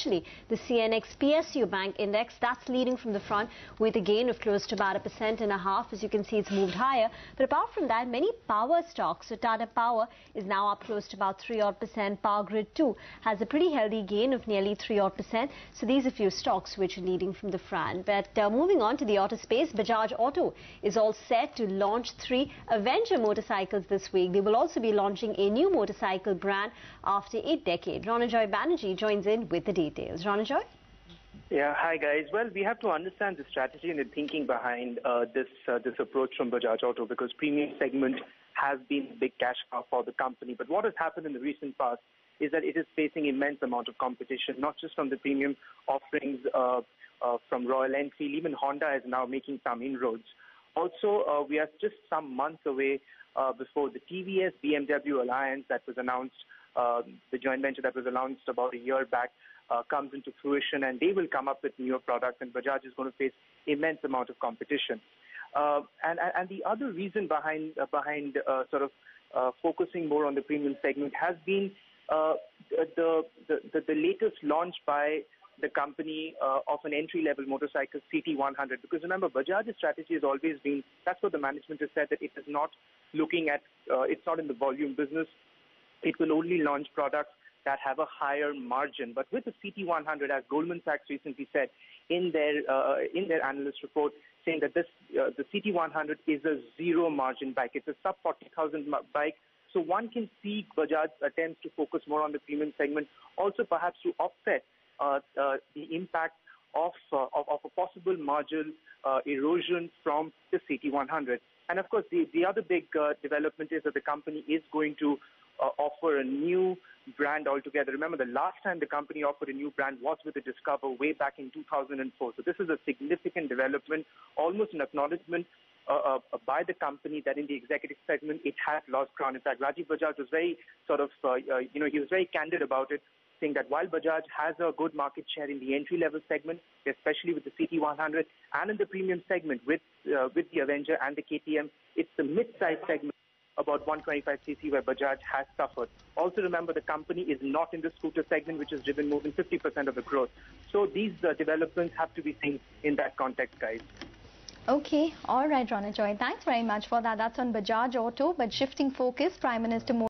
especially the CNX PSU Bank Index. That's leading from the front with a gain of close to about 1.5%. As you can see, it's moved higher. But apart from that, many power stocks, so Tata Power is now up close to about 3% Power Grid too has a pretty healthy gain of nearly 3%. So these are a few stocks which are leading from the front. But moving on to the auto space, Bajaj Auto is all set to launch 3 Avenger motorcycles this week. They will also be launching a new motorcycle brand after a decade. Ronojoy Banerjee joins in with the details. Ronojoy? Yeah, hi guys. Well, we have to understand the strategy and the thinking behind this approach from Bajaj Auto, because premium segment has been a big cash cow for the company. But what has happened in the recent past is that it is facing immense amount of competition, not just from the premium offerings from Royal Enfield. Even Honda is now making some inroads. Also, we are just some months away before the TVS BMW alliance that was announced, the joint venture that was announced about a year back, comes into fruition, and they will come up with newer products, and Bajaj is going to face immense amount of competition. And the other reason behind focusing more on the premium segment has been the latest launch by the company of an entry-level motorcycle, CT100. Because remember, Bajaj's strategy has always been, that's what the management has said, that it is not looking at, it's not in the volume business. It will only launch products that have a higher margin. But with the CT100, as Goldman Sachs recently said in their analyst report, saying that the CT100 is a zero margin bike. It's a sub 40,000 bike. So one can see Bajaj's attempts to focus more on the premium segment, also perhaps to offset the impact of a possible margin erosion from the CT100. And of course, the other big development is that the company is going to offer a new brand altogether. Remember, the last time the company offered a new brand was with the Discover way back in 2004. So this is a significant development, almost an acknowledgement by the company that in the executive segment it has lost ground. In fact, Rajiv Bajaj was very he was very candid about it, saying that while Bajaj has a good market share in the entry-level segment, especially with the CT100, and in the premium segment with the Avenger and the KTM, it's the mid-size segment, about 125cc, where Bajaj has suffered. Also remember, the company is not in the scooter segment, which has driven more than 50% of the growth. So these developments have to be seen in that context, guys. Okay, all right, Ronojoy. Thanks very much for that. That's on Bajaj Auto. But shifting focus, Prime Minister Modi